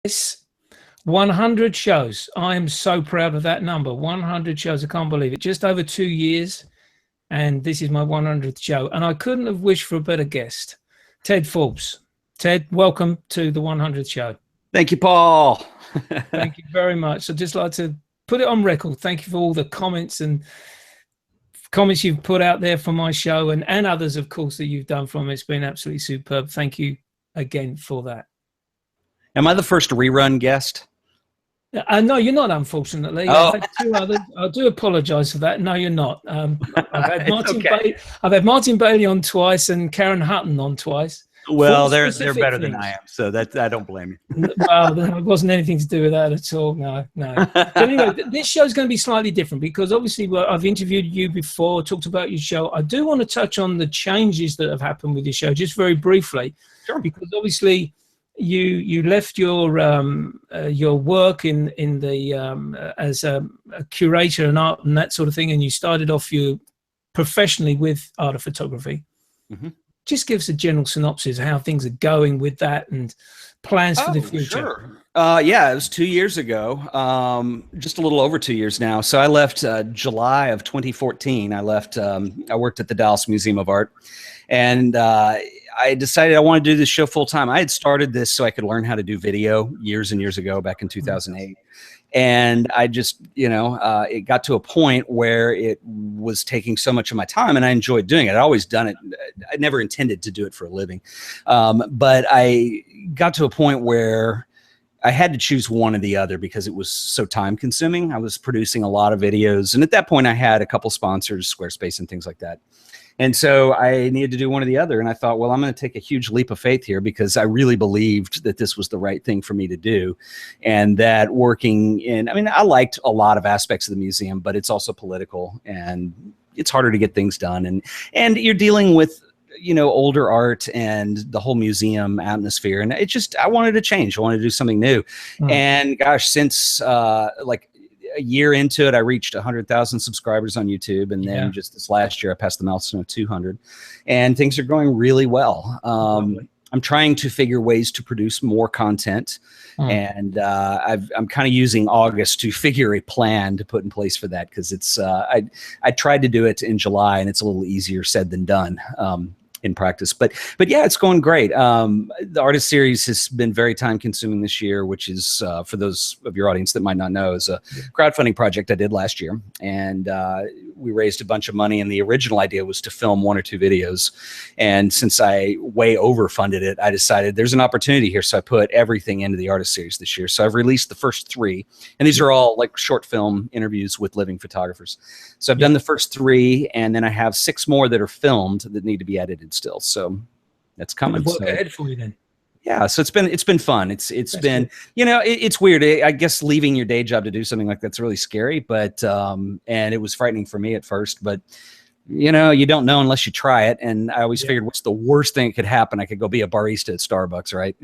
Yes, 100 shows. I am so proud of that number. 100 shows. I can't believe it. Just over 2 years, and this is my 100th show. And I couldn't have wished for a better guest, Ted Forbes. Ted, welcome to the 100th show. Thank you, Paul. Thank you very much. I'd just like to put it on record. Thank you for all the comments you've put out there for my show, and others, of course, that you've done from it. It's been absolutely superb. Thank you again for that. Am I the first rerun guest? No, you're not, unfortunately. Oh. I've had two others. I do apologise for that. No, you're not. I've had Martin Bailey on twice and Karen Hutton on twice. Well, they're better than I am, so that I don't blame you. Well, it wasn't anything to do with that at all. No. But anyway, this show's going to be slightly different because obviously I've interviewed you before, talked about your show. I do want to touch on the changes that have happened with your show, just very briefly. Sure. Because obviously you left your work in the as a curator and art and that sort of thing, and you started off professionally with art of photography. Mm-hmm. Just give us a general synopsis of how things are going with that and plans for the future. Sure. Yeah, it was 2 years ago, just a little over 2 years now. So I left July of 2014. I left. I worked at the Dallas Museum of Art, and I decided I wanted to do this show full time. I had started this so I could learn how to do video years and years ago, back in 2008. And I just, it got to a point where it was taking so much of my time, and I enjoyed doing it. I'd always done it. I never intended to do it for a living. But I got to a point where I had to choose one or the other because it was so time consuming. I was producing a lot of videos. And at that point I had a couple sponsors, Squarespace and things like that. And so I needed to do one or the other. And I thought, well, I'm going to take a huge leap of faith here because I really believed that this was the right thing for me to do. And that I liked a lot of aspects of the museum, but it's also political and it's harder to get things done. And you're dealing with, older art and the whole museum atmosphere. And I wanted to change. I wanted to do something new. And gosh, since a year into it, I reached 100,000 subscribers on YouTube. And then just this last year, I passed the milestone of 200. And things are going really well. I'm trying to figure ways to produce more content. And I'm kind of using August to figure a plan to put in place for that. Because I tried to do it in July, and it's a little easier said than done. In practice, but yeah, it's going great. The artist series has been very time consuming this year, which is for those of your audience that might not know, is a crowdfunding project I did last year, and we raised a bunch of money. And the original idea was to film 1 or 2 videos, and since I way overfunded it, I decided there's an opportunity here, so I put everything into the artist series this year. So I've released the first 3, and these are all like short film interviews with living photographers. So I've done the first 3, and then I have 6 more that are filmed that need to be edited still, so that's coming. Work ahead for you then. Yeah, so it's been fun. It's been good. It's weird. I guess leaving your day job to do something like that's really scary, but and it was frightening for me at first, but you don't know unless you try it. And I always figured, what's the worst thing that could happen? I could go be a barista at Starbucks, right?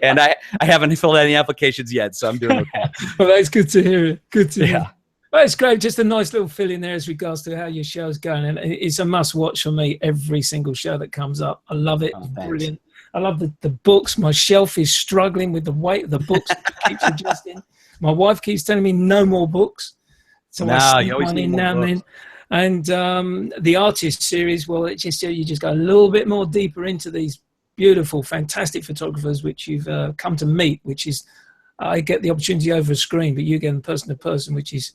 And I haven't filled out any applications yet, so I'm doing okay. Well, that's good to hear. Good to hear. Well, it's great. Just a nice little fill in there as regards to how your show's going. And it's a must watch for me, every single show that comes up. I love it. It's brilliant. I love the books. My shelf is struggling with the weight of the books. It keeps adjusting. My wife keeps telling me no more books. So I always need more books. And the artist series, well, you just go a little bit more deeper into these beautiful, fantastic photographers, which you've come to meet, which is, I get the opportunity over a screen, but you get them person to person, which is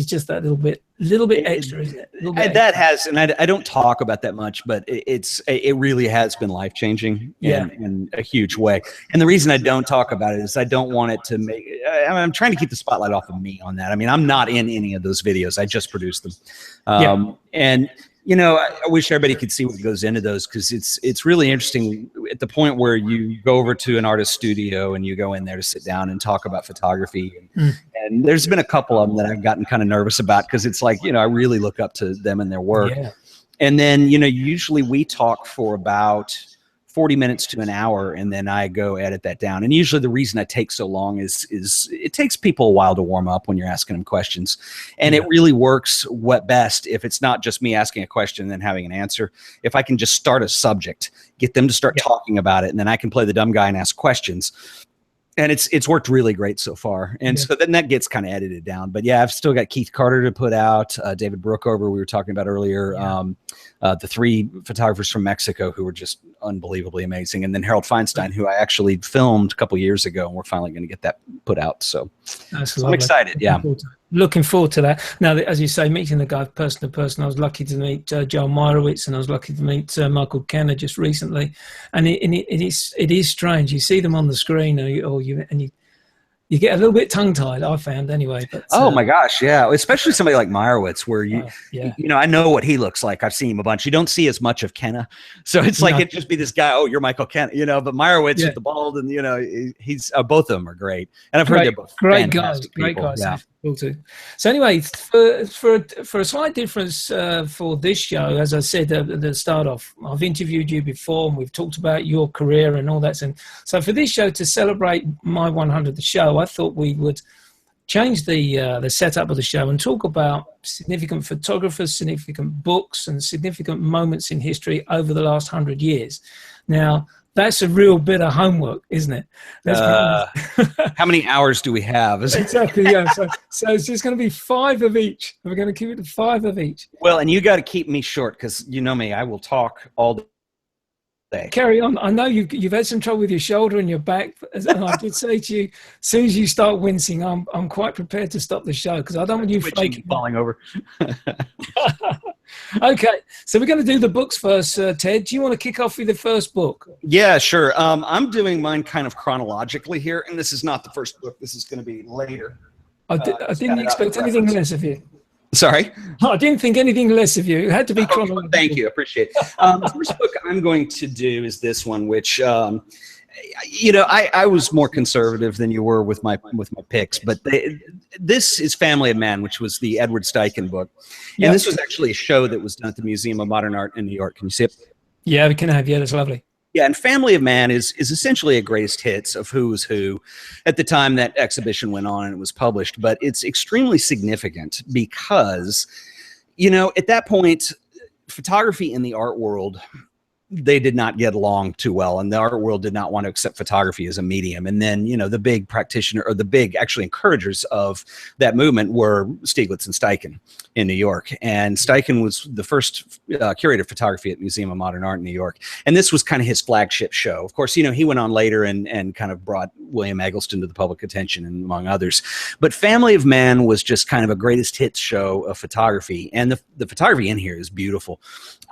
just that little bit extra, isn't it? And I don't talk about that much, but it really has been life changing in a huge way. And the reason I don't talk about it is I don't want it to make. I'm trying to keep the spotlight off of me on that. I mean, I'm not in any of those videos. I just produced them, and. I wish everybody could see what goes into those, because it's really interesting at the point where you go over to an artist studio and you go in there to sit down and talk about photography. And there's been a couple of them that I've gotten kind of nervous about, because it's like, I really look up to them and their work. And then, usually we talk for about 40 minutes to an hour, and then I go edit that down. And usually the reason I take so long is it takes people a while to warm up when you're asking them questions. And it really works best if it's not just me asking a question and then having an answer. If I can just start a subject, get them to start talking about it, and then I can play the dumb guy and ask questions. And it's worked really great so far. And so then that gets kind of edited down. But yeah, I've still got Keith Carter to put out, David Brookover, we were talking about earlier, the 3 photographers from Mexico who were just unbelievably amazing. And then Harold Feinstein, who I actually filmed a couple years ago, and we're finally going to get that put out. So, I'm excited. Yeah. Looking forward to that. Now, as you say, meeting the guy person to person, I was lucky to meet Joel Meyerowitz, and I was lucky to meet Michael Kenner just recently. And it is strange. You see them on the screen, you get a little bit tongue-tied, I found anyway. But, oh my gosh, yeah. Especially somebody like Meyerowitz, where you know, I know what he looks like. I've seen him a bunch. You don't see as much of Kenna. So it's like, it'd just be this guy, oh, you're Michael Kenna, you know, but Meyerowitz with the bald, and, you know, he's both of them are great. And I've heard they're both great guys. Great guys. Yeah. So anyway, for a slight difference for this show, as I said at the start off, I've interviewed you before and we've talked about your career and all that. And so for this show, to celebrate my 100th show, I thought we would change the setup of the show and talk about significant photographers, significant books, and significant moments in history over the last 100 years. Now, that's a real bit of homework, isn't it? How many hours do we have? Exactly, yeah. So it's just going to be 5 of each. We're going to keep it to 5 of each. Well, and you got to keep me short, because you know me, I will talk all day. Carry on. I know you've had some trouble with your shoulder and your back, and I did say to you, as soon as you start wincing, I'm quite prepared to stop the show, because I don't want you falling over. Okay, so we're going to do the books first. Ted, do you want to kick off with the first book? Yeah, sure. I'm doing mine kind of chronologically here, and this is not the first book. This is going to be later. I didn't expect anything less of you. Sorry? I didn't think anything less of you. It had to be chronological. Thank you. I appreciate it. The first book I'm going to do is this one, which, you know, I was more conservative than you were with my picks, but this is Family of Man, which was the Edward Steichen book. And this was actually a show that was done at the Museum of Modern Art in New York. Can you see it? Yeah, we can have. Yeah, that's lovely. Yeah, and Family of Man is essentially a greatest hits of who was who at the time that exhibition went on and it was published. But it's extremely significant because, you know, at that point, photography in the art world, they did not get along too well, and the art world did not want to accept photography as a medium. And then, you know, the big practitioner, or the big actually encouragers of that movement, were Stieglitz and Steichen in New York. And Steichen was the first curator of photography at Museum of Modern Art in New York. And this was kind of his flagship show. Of course, you know, he went on later and kind of brought William Eggleston to the public attention, and among others. But Family of Man was just kind of a greatest hits show of photography. And the photography in here is beautiful.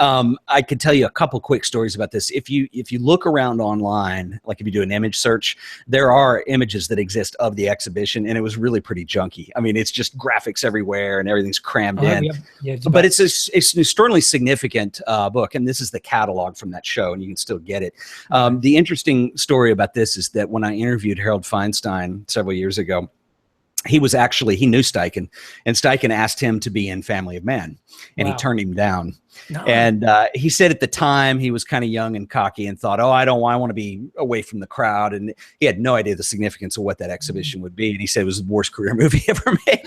I could tell you a couple quick stories about this. If you look around online, like if you do an image search, there are images that exist of the exhibition, and it was really pretty junky. I mean, it's just graphics everywhere and everything's crammed in. Yeah, but it's an extraordinarily significant book, and this is the catalog from that show, and you can still get it. The interesting story about this is that when I interviewed Harold Feinstein several years ago, he knew Steichen, and Steichen asked him to be in Family of Man, and he turned him down. No. And he said at the time he was kind of young and cocky and thought, oh, I want to be away from the crowd. And he had no idea the significance of what that exhibition would be. And he said it was the worst career movie ever made,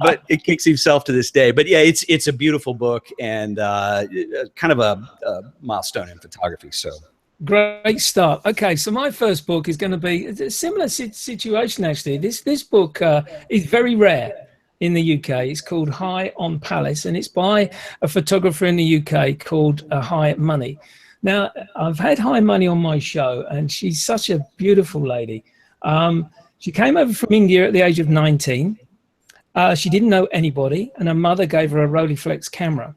but it kicks himself to this day. But yeah, it's a beautiful book, and kind of a milestone in photography. So. Great start. Okay, so my first book is going to be a similar situation, actually. This book is very rare in the UK. It's called High on Palace, and it's by a photographer in the UK called High Money. Now, I've had High Money on my show, and she's such a beautiful lady. She came over from India at the age of 19. She didn't know anybody, and her mother gave her a Rolleiflex camera.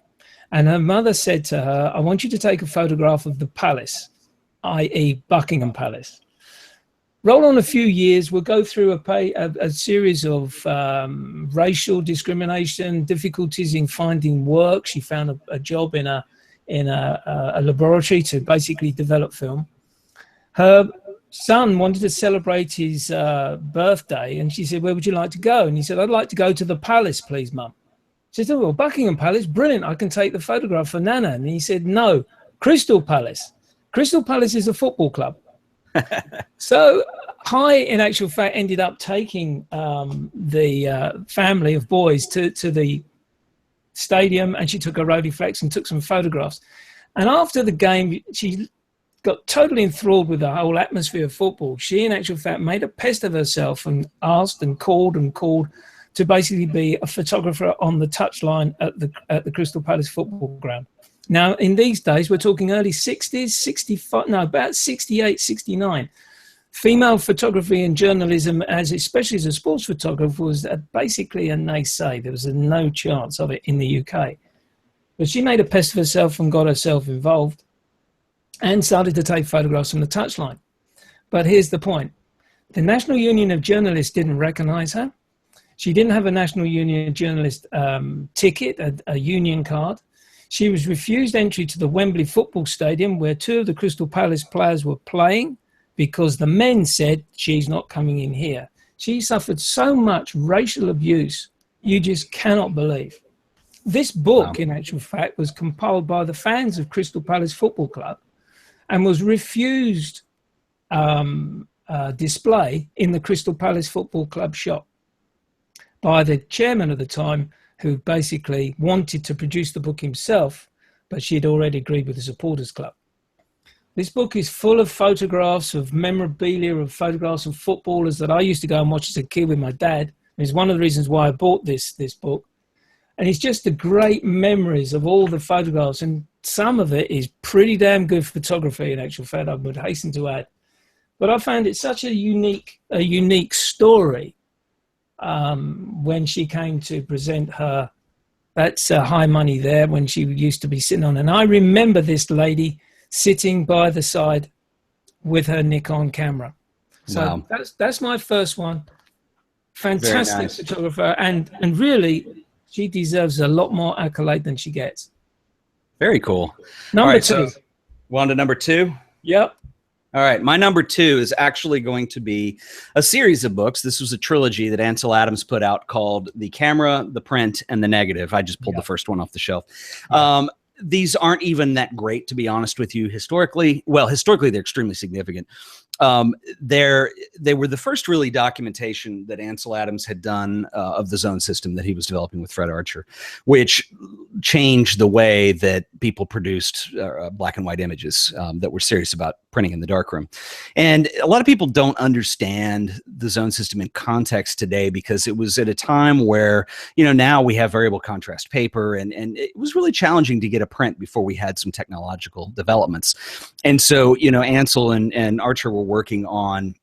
And her mother said to her, I want you to take a photograph of the palace, i.e. Buckingham Palace. Roll on a few years, we'll go through a series of racial discrimination, difficulties in finding work. She found a job in a laboratory to basically develop film. Her son wanted to celebrate his birthday, and she said, where would you like to go? And he said, I'd like to go to the palace, please, Mum. She said, well, Buckingham Palace, brilliant, I can take the photograph for Nana. And he said, no, Crystal Palace. Crystal Palace is a football club. So High, in actual fact, ended up taking the family of boys to the stadium, and she took a Rolleiflex and took some photographs. And after the game, she got totally enthralled with the whole atmosphere of football. She, in actual fact, made a pest of herself and asked and called to basically be a photographer on the touchline at the Crystal Palace football ground. Now, in these days, we're talking early 60s, 65, no, about 68, 69. Female photography and journalism, especially as a sports photographer, was basically a naysay. There was no chance of it in the UK. But she made a pest of herself and got herself involved and started to take photographs from the touchline. But here's the point. The National Union of Journalists didn't recognize her. She didn't have a National Union Journalist ticket, a union card. She was refused entry to the Wembley Football Stadium, where 2 of the Crystal Palace players were playing, because the men said, she's not coming in here. She suffered so much racial abuse, you just cannot believe. This book, in actual fact, was compiled by the fans of Crystal Palace Football Club and was refused display in the Crystal Palace Football Club shop by the chairman at the time, who basically wanted to produce the book himself, but she had already agreed with the supporters club. This book is full of photographs of memorabilia, of photographs of footballers that I used to go and watch as a kid with my dad. It's one of the reasons why I bought this book. And it's just the great memories of all the photographs. And some of it is pretty damn good photography, in actual fact, I would hasten to add. But I found it such a unique story when she came to present her, that's High Money there, when she used to be sitting on. And I remember this lady sitting by the side with her Nikon camera. So that's my first one. Fantastic photographer, and really she deserves a lot more accolade than she gets. Very cool. Number 2. So on to number 2? Yep. All right, my number 2 is actually going to be a series of books. This was a trilogy that Ansel Adams put out called The Camera, The Print, and The Negative. I just pulled the first one off the shelf. These aren't even that great, to be honest with you, historically. Well, historically, they're extremely significant. They were the first really documentation that Ansel Adams had done of the zone system that he was developing with Fred Archer, which changed the way that people produced black and white images that were serious about printing in the darkroom. And a lot of people don't understand the zone system in context today, because it was at a time where, you know, now we have variable contrast paper, and it was really challenging to get a print before we had some technological developments. And so, you know, Ansel and Archer were working on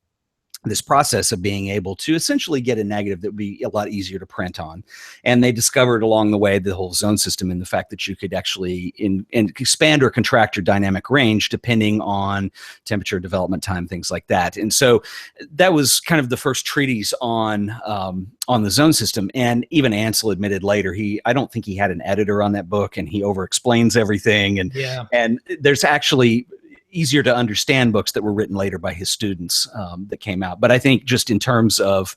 this process of being able to essentially get a negative that would be a lot easier to print on. And they discovered along the way the whole zone system, and the fact that you could actually expand or contract your dynamic range depending on temperature, development time, things like that. And so that was kind of the first treatise on the zone system. And even Ansel admitted later, I don't think he had an editor on that book, and he over explains everything. And there's actually easier to understand books that were written later by his students that came out. But I think just in terms of,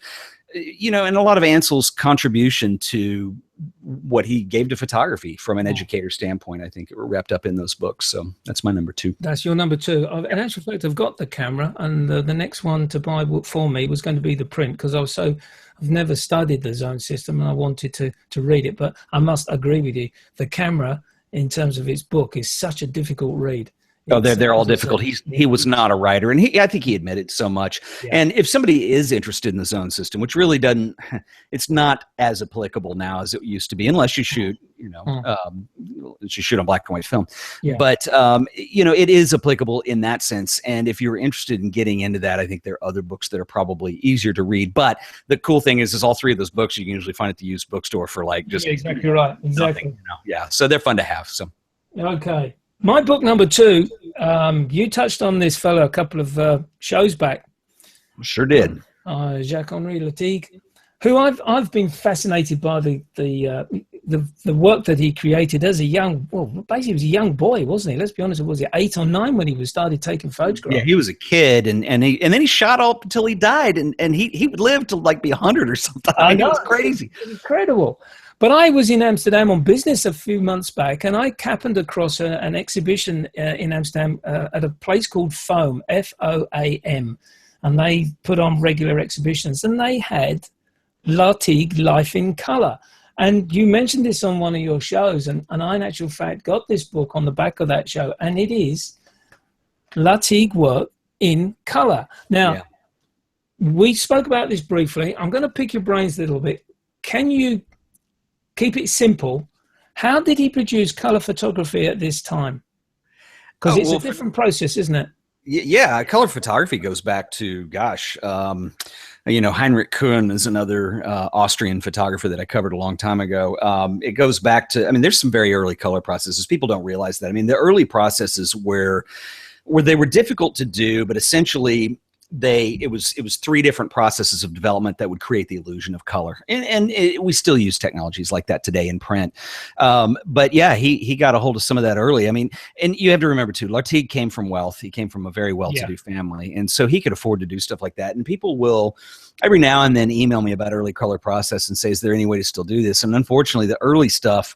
you know, and a lot of Ansel's contribution to what he gave to photography from an educator standpoint, I think it were wrapped up in those books. So that's my number 2. That's your number 2. In actual fact, I've got the camera, and the next one to buy for me was going to be the print, because I've never studied the zone system and I wanted to read it. But I must agree with you, the camera, in terms of its book, is such a difficult read. Oh, they're all difficult. He was not a writer, and I think he admitted so much. Yeah. And if somebody is interested in the zone system, which really it's not as applicable now as it used to be, unless you shoot, you shoot on black and white film. Yeah. But you know, it is applicable in that sense. And if you're interested in getting into that, I think there are other books that are probably easier to read. But the cool thing is all 3 of those books you can usually find at the used bookstore for like just exactly right, exactly. Nothing, you know? Yeah, so they're fun to have. So okay. My book number 2, you touched on this fellow a couple of shows back. Sure did. Jacques-Henri Latigue, who I've been fascinated by the work that he created as a basically he was a young boy, wasn't he? Let's be honest, was he 8 or 9 when he started taking photographs? Yeah, he was a kid, and then he shot up until he died, and he would live to like be 100 or something. I know, it was crazy, incredible. But I was in Amsterdam on business a few months back, and I happened across an exhibition in Amsterdam at a place called FOAM, F-O-A-M, and they put on regular exhibitions, and they had Latigue Life in Color. And you mentioned this on one of your shows, and I in actual fact got this book on the back of that show, and it is Latique work in color. Now, we spoke about this briefly. I'm going to pick your brains a little bit. Can you keep it simple? How did he produce color photography at this time? Because it's a different process, isn't it? Yeah, color photography goes back to, gosh, you know, Heinrich Kuhn is another Austrian photographer that I covered a long time ago. It goes back to, I mean, there's some very early color processes. People don't realize that. I mean, the early processes where they were difficult to do, but essentially it was 3 different processes of development that would create the illusion of color. And we still use technologies like that today in print. But yeah, he got a hold of some of that early. I mean, and you have to remember too, Lartigue came from wealth. He came from a very well-to-do family. And so he could afford to do stuff like that. And people will every now and then email me about early color process and say, is there any way to still do this? And unfortunately, the early stuff,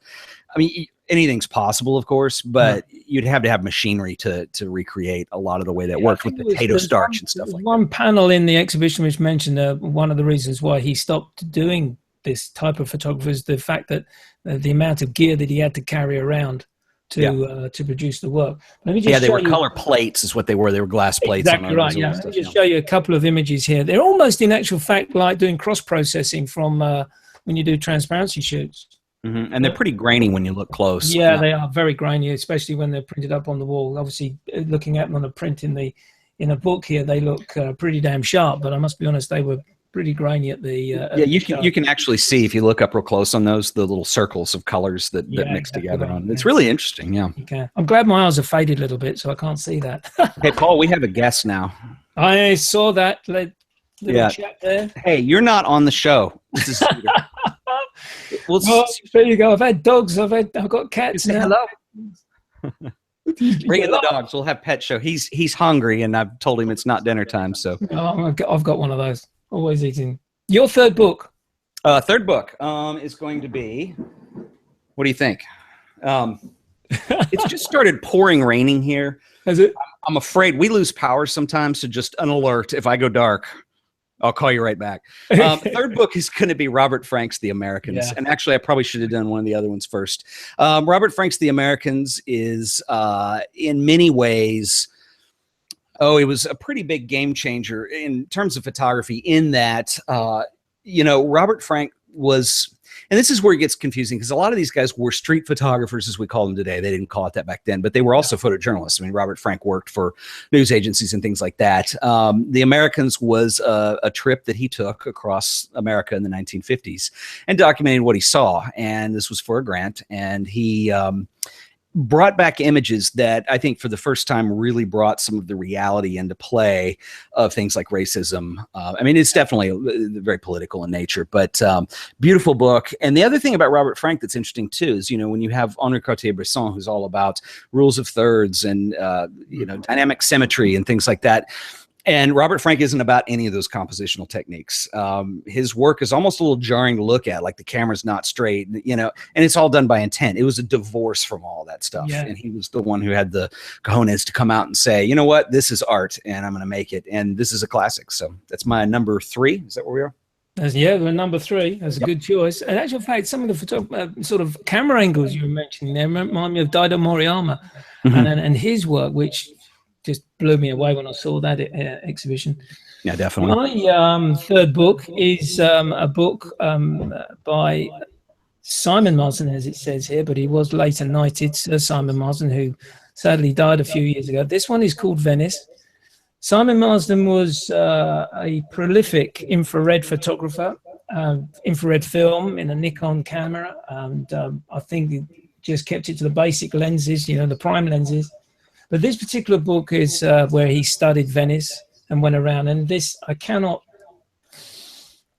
I mean, anything's possible, of course, but you'd have to have machinery to recreate a lot of the way that worked with potato starch and stuff like that. One panel in the exhibition which mentioned one of the reasons why he stopped doing this type of photography is the fact that the amount of gear that he had to carry around to produce the work. Let me just they were color plates is what they were. They were glass plates. Exactly right. Yeah. Let me just show you a couple of images here. They're almost in actual fact like doing cross-processing from when you do transparency shoots. Mm-hmm. And they're pretty grainy when you look close. Yeah, they are very grainy, especially when they're printed up on the wall. Obviously, looking at them on a print in a book here, they look pretty damn sharp. But I must be honest, they were pretty grainy at the. You can actually see if you look up real close on those the little circles of colors that mix together on. It's really interesting. Yeah. Okay. I'm glad my eyes are faded a little bit, so I can't see that. Hey, Paul, we have a guest now. I saw that little chat there. Hey, you're not on the show. This is. Well, there you go. I've had dogs. I've got cats now. Hello. Bring in the dogs. We'll have pet show. He's hungry, and I've told him it's not dinner time. So I've got one of those. Always eating. Your third book. Third book is going to be. What do you think? It's just started raining here. Has it? I'm afraid we lose power sometimes. So just an alert. If I go dark, I'll call you right back. Third book is going to be Robert Frank's The Americans. Yeah. And actually, I probably should have done one of the other ones first. Robert Frank's The Americans is, in many ways, it was a pretty big game changer in terms of photography in that, Robert Frank was... And this is where it gets confusing because a lot of these guys were street photographers, as we call them today. They didn't call it that back then, but they were also photojournalists. I mean, Robert Frank worked for news agencies and things like that. The Americans was a trip that he took across America in the 1950s and documented what he saw. And this was for a grant. And he brought back images that I think for the first time really brought some of the reality into play of things like racism. I mean, it's definitely very political in nature, but beautiful book. And the other thing about Robert Frank that's interesting too is, when you have Henri Cartier-Bresson, who's all about rules of thirds and, dynamic symmetry and things like that. And Robert Frank isn't about any of those compositional techniques. His work is almost a little jarring to look at, like the camera's not straight, and it's all done by intent. It was a divorce from all that stuff. Yeah. And he was the one who had the cojones to come out and say, you know what, this is art and I'm going to make it. And this is a classic. So that's my number 3. Is that where we are? We're number 3. That's a good choice. And actually, in fact, some of the sort of camera angles you were mentioning there remind me of Daido Moriyama and his work, which just blew me away when I saw that exhibition. Yeah, definitely. My third book is a book by Simon Marsden, as it says here, but he was later knighted, Sir Simon Marsden, who sadly died a few years ago. This one is called Venice. Simon Marsden was a prolific infrared photographer, infrared film in a Nikon camera, and I think he just kept it to the basic lenses, the prime lenses. But this particular book is where he studied Venice and went around. And this,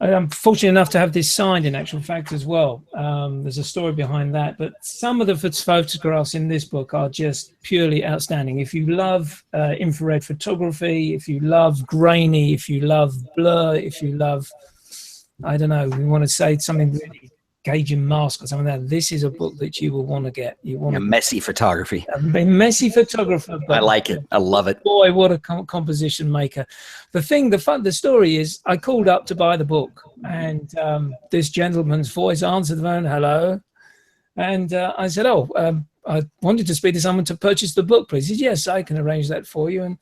I'm fortunate enough to have this signed in actual fact as well. There's a story behind that. But some of the photographs in this book are just purely outstanding. If you love infrared photography, if you love grainy, if you love blur, if you love, I don't know, we want to say something really gauging mask or something like that. This is a book that you will want to get. You want messy photography. A messy photographer. I like it. I love it. Boy, what a composition maker. The story is I called up to buy the book and this gentleman's voice answered the phone, hello. And I said, I wanted to speak to someone to purchase the book, please. He said, yes, I can arrange that for you. And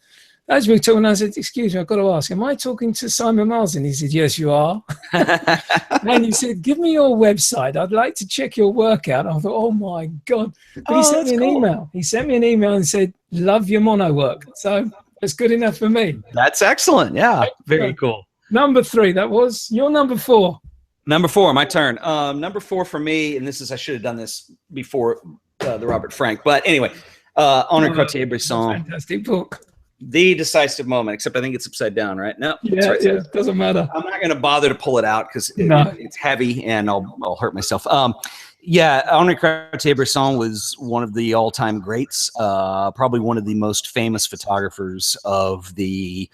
as we were talking, I said, excuse me, I've got to ask, am I talking to Simon Marsden? He said, yes, you are. And he said, give me your website. I'd like to check your work out. I thought, oh my God. But he sent me an email. He sent me an email and said, love your mono work. So that's good enough for me. That's excellent. Yeah, very cool. Number 3, that was your number 4. Number 4, my turn. Number 4 for me, and this is, I should have done this before the Robert Frank, but anyway, Henri Cartier-Bresson. Fantastic book. The Decisive Moment, except I think it's upside down, right? No, yeah, right, yeah, it doesn't matter. I'm not going to bother to pull it out because it's heavy and I'll hurt myself. Yeah, Henri Cartier-Bresson was one of the all-time greats, probably one of the most famous photographers of the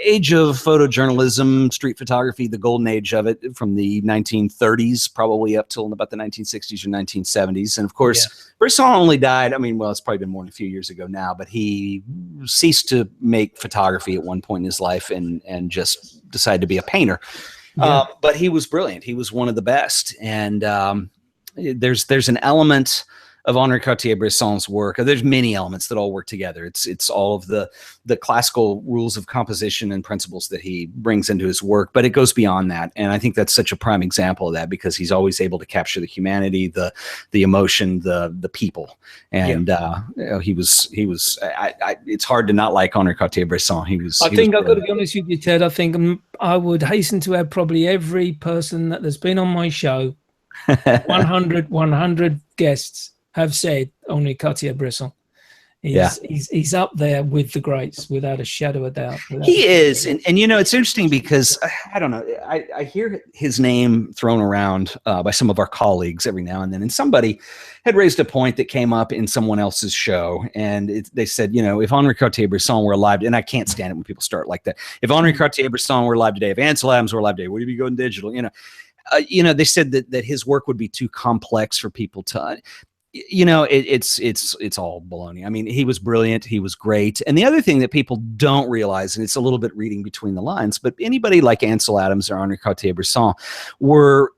age of photojournalism, street photography, the golden age of it, from the 1930s probably up till about the 1960s or 1970s. And of course, Bresson only died, I mean, well, it's probably been more than a few years ago now, but he ceased to make photography at one point in his life and just decided to be a painter. But he was brilliant. He was one of the best. And there's an element of Henri Cartier-Bresson's work. There's many elements that all work together. It's all of the classical rules of composition and principles that he brings into his work, but it goes beyond that. And I think that's such a prime example of that because he's always able to capture the humanity, the emotion, the people. And he was. It's hard to not like Henri Cartier-Bresson. I think I've got to be honest with you, Ted. I think I would hasten to add probably every person that's been on my show, 100 guests, have said Henri Cartier-Bresson. He's up there with the greats, without a shadow of doubt. He is. And you know, it's interesting because, I don't know, I hear his name thrown around by some of our colleagues every now and then. And somebody had raised a point that came up in someone else's show. And they said, you know, if Henri Cartier-Bresson were alive, and I can't stand it when people start like that. If Henri Cartier-Bresson were alive today, if Ansel Adams were alive today, would he be going digital? You know, they said that his work would be too complex for people to... You know, it's all baloney. I mean, he was brilliant. He was great. And the other thing that people don't realize, and it's a little bit reading between the lines, but anybody like Ansel Adams or Henri Cartier-Bresson were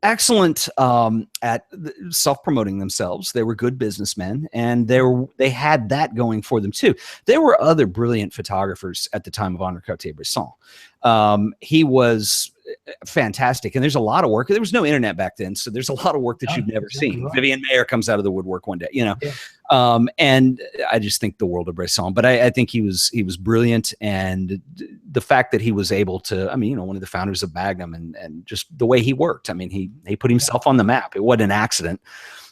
excellent at self-promoting themselves. They were good businessmen, and they had that going for them too. There were other brilliant photographers at the time of Henri Cartier-Bresson. He was fantastic, and there's a lot of work. There was no internet back then, so there's a lot of work that you've never seen. Right. Vivian Mayer comes out of the woodwork one day, you know. And I just think the world of Bresson. But I think he was brilliant, and the fact that he was able to, I mean, you know, one of the founders of Magnum, and just the way he worked. I mean, he put himself on the map. It wasn't an accident.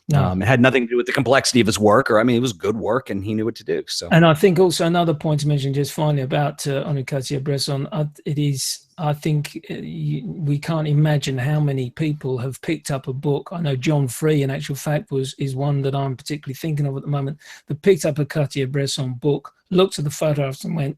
It had nothing to do with the complexity of his work, or I mean, it was good work, and he knew what to do. So, and I think also another point to mention, just finally, about Henri Cartier-Bresson, it is. I think we can't imagine how many people have picked up a book. I know John Free, in actual fact, is one that I'm particularly thinking of at the moment, that picked up a Cartier-Bresson book, looked at the photographs, and went,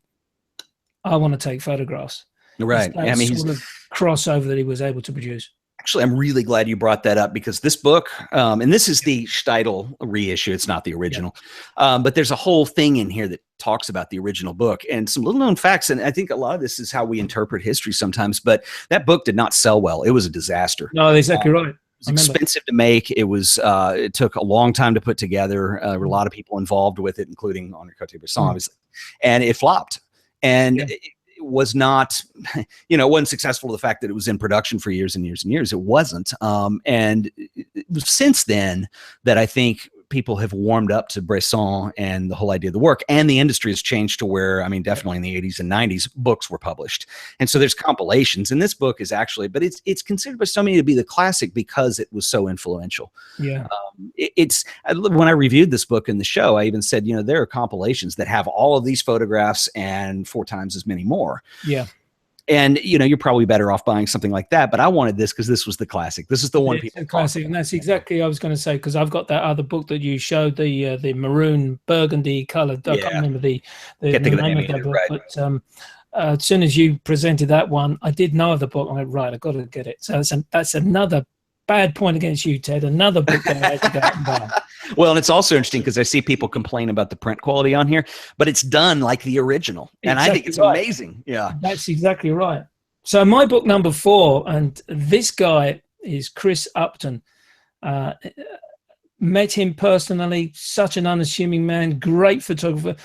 "I want to take photographs." Right. I mean, sort of crossover that he was able to produce. Actually, I'm really glad you brought that up because this book, and this is the Steidl reissue. It's not the original, but there's a whole thing in here that talks about the original book and some little known facts. And I think a lot of this is how we interpret history sometimes, but that book did not sell well. It was a disaster. No, exactly right. It was expensive to make. It was, it took a long time to put together. There were a lot of people involved with it, including Henri Cartier-Bresson, obviously, and it flopped. And it was not, you know, it wasn't successful to the fact that it was in production for years and years and years. It wasn't. And it was since then that I think people have warmed up to Bresson and the whole idea of the work, and the industry has changed to where, I mean, definitely in the 80s and 90s, books were published. And so there's compilations, and this book is actually, but it's considered by so many to be the classic because it was so influential. Yeah. When I reviewed this book in the show, I even said, you know, there are compilations that have all of these photographs and 4 times as many more. Yeah. And, you know, you're probably better off buying something like that. But I wanted this because this was the classic. This is the one people. Classic. And that's exactly what I was going to say, because I've got that other book that you showed, the maroon burgundy colored. I can't remember the name of that book. Right. But as soon as you presented that one, I did know of the book. I went, right, I've got to get it. So that's another bad point against you, Ted. Another book that I had to go out and buy. Well, and it's also interesting because I see people complain about the print quality on here, but it's done like the original. And I think it's amazing. Yeah. That's exactly right. So my book number 4, and this guy is Chris Upton. met him personally, such an unassuming man, great photographer,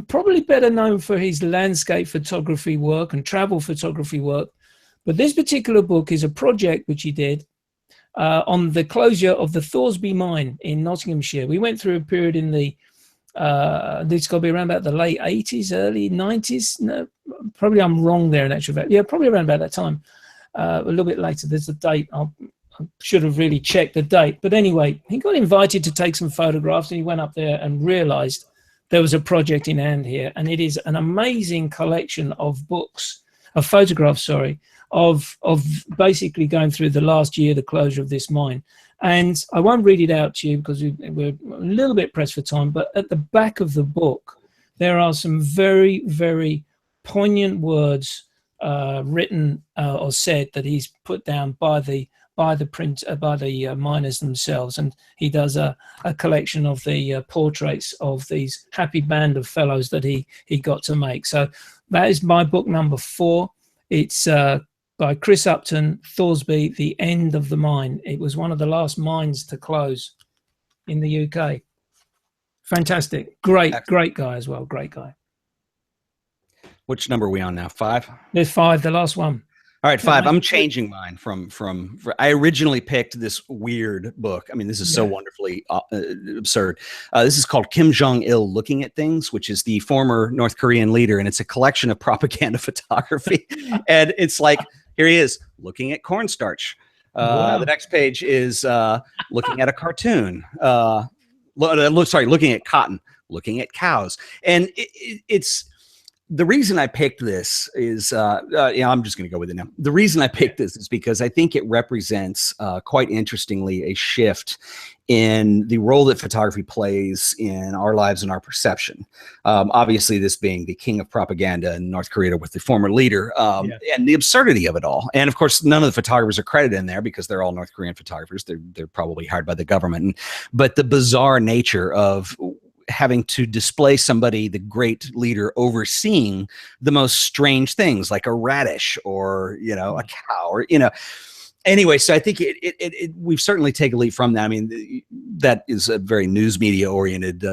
probably better known for his landscape photography work and travel photography work. But this particular book is a project which he did on the closure of the Thoresby mine in Nottinghamshire. We went through a period in the, this got to be around about the late 80s, early 90s. No, probably I'm wrong there in actual fact. Yeah, probably around about that time. A little bit later, there's a date. I should have really checked the date. But anyway, he got invited to take some photographs, and he went up there and realized there was a project in hand here. And it is an amazing collection of books, of photographs, sorry, of basically going through the last year, the closure of this mine. And I won't read it out to you because we're a little bit pressed for time, but at the back of the book, there are some very, very poignant words written or said that he's put down by the miners themselves. And he does a collection of the portraits of these happy band of fellows that he got to make. So that is my book number 4. It's by Chris Upton, Thoresby, The End of the Mine. It was one of the last mines to close in the UK. Fantastic. Great guy as well. Great guy. Which number are we on now? 5? There's 5, the last one. All right, 5. I'm changing mine from I originally picked this weird book. I mean, this is so wonderfully absurd. This is called Kim Jong-il Looking at Things, which is the former North Korean leader, and it's a collection of propaganda photography. And it's like, here he is looking at cornstarch. Wow. The next page is looking at a cartoon. Looking at cotton, looking at cows. And it's the reason I picked this is, I'm just going to go with it now. The reason I picked this is because I think it represents quite interestingly a shift in the role that photography plays in our lives and our perception. Obviously, this being the king of propaganda in North Korea with the former leader, and the absurdity of it all. And of course, none of the photographers are credited in there because they're all North Korean photographers. They're probably hired by the government. But the bizarre nature of having to display somebody, the great leader, overseeing the most strange things like a radish or, a cow or, Anyway, so I think we've certainly taken a leap from that. I mean, that is a very news media oriented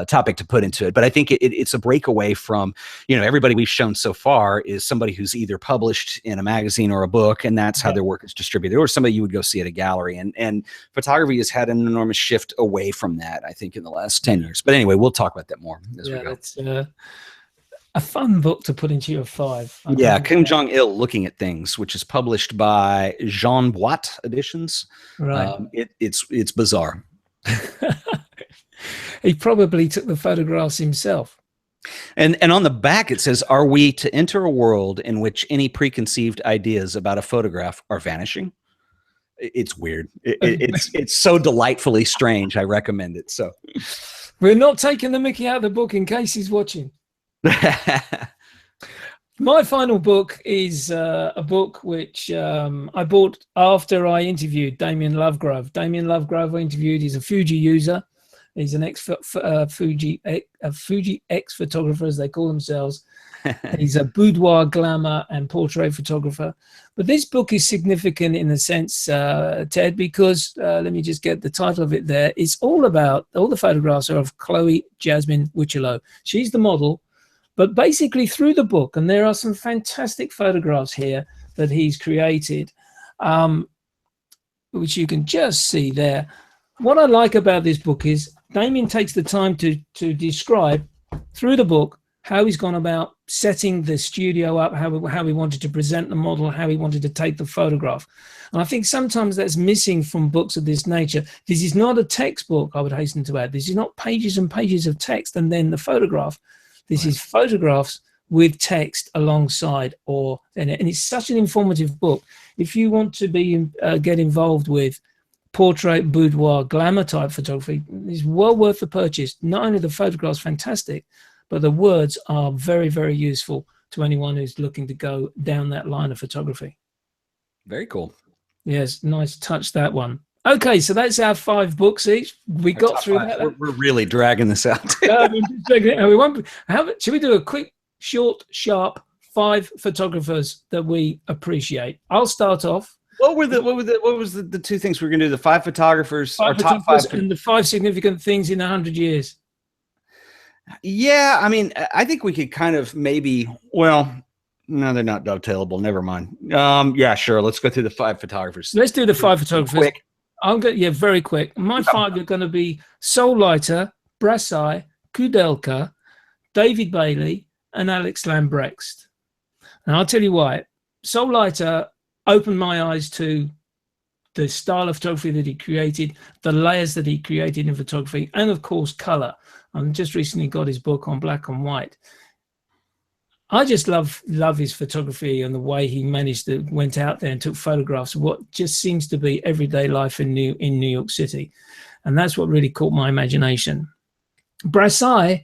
topic to put into it. But I think it's a breakaway from, everybody we've shown so far is somebody who's either published in a magazine or a book, and that's how their work is distributed, or somebody you would go see at a gallery. And photography has had an enormous shift away from that, I think, in the last 10 years. But anyway, we'll talk about that more as we go. It's a fun book to put into your 5. Kim Jong-il Looking at Things, which is published by Jean Boite Editions. Right. It's bizarre. He probably took the photographs himself. And on the back it says, "Are we to enter a world in which any preconceived ideas about a photograph are vanishing?" It's weird. It's so delightfully strange. I recommend it. So we're not taking the mickey out of the book in case he's watching. My final book is a book which I bought after I interviewed Damien Lovegrove. Damien Lovegrove I interviewed. He's a Fuji user. He's an Fuji X photographer, as they call themselves. He's a boudoir, glamour, and portrait photographer. But this book is significant in a sense, Ted, because let me just get the title of it there. It's all the photographs are of Chloe Jasmine Wichelow. She's the model. But basically through the book, and there are some fantastic photographs here that he's created, which you can just see there. What I like about this book is Damien takes the time to describe through the book how he's gone about setting the studio up, how he wanted to present the model, how he wanted to take the photograph. And I think sometimes that's missing from books of this nature. This is not a textbook, I would hasten to add. This is not pages and pages of text and then the photograph. This is photographs with text alongside, and it's such an informative book. If you want to get involved with portrait, boudoir, glamour type photography, it's well worth the purchase. Not only the photographs fantastic, but the words are very, very useful to anyone who's looking to go down that line of photography. Very cool. Yes, nice touch, that one. Okay, so that's our 5 books each. We got through that. We're really dragging this out. Should we do a quick, short, sharp 5 photographers that we appreciate? I'll start off. What was the two things we were going to do? The five photographers, our top five, and the 5 significant things in 100 years. Yeah, I mean, I think we could kind of maybe. Well, no, they're not dovetailable. Never mind. Yeah, sure. Let's go through the 5 photographers. Let's do the 5 photographers. Quick. Yeah, very quick. My 5 are going to be Sol Leiter, Brassai, Kudelka, David Bailey, and Alex Lambrecht. And I'll tell you why. Sol Leiter opened my eyes to the style of photography that he created, the layers that he created in photography, and of course, color. I just recently got his book on black and white. I just love his photography and the way he went out there and took photographs of what just seems to be everyday life in New York City. And that's what really caught my imagination. Brassai,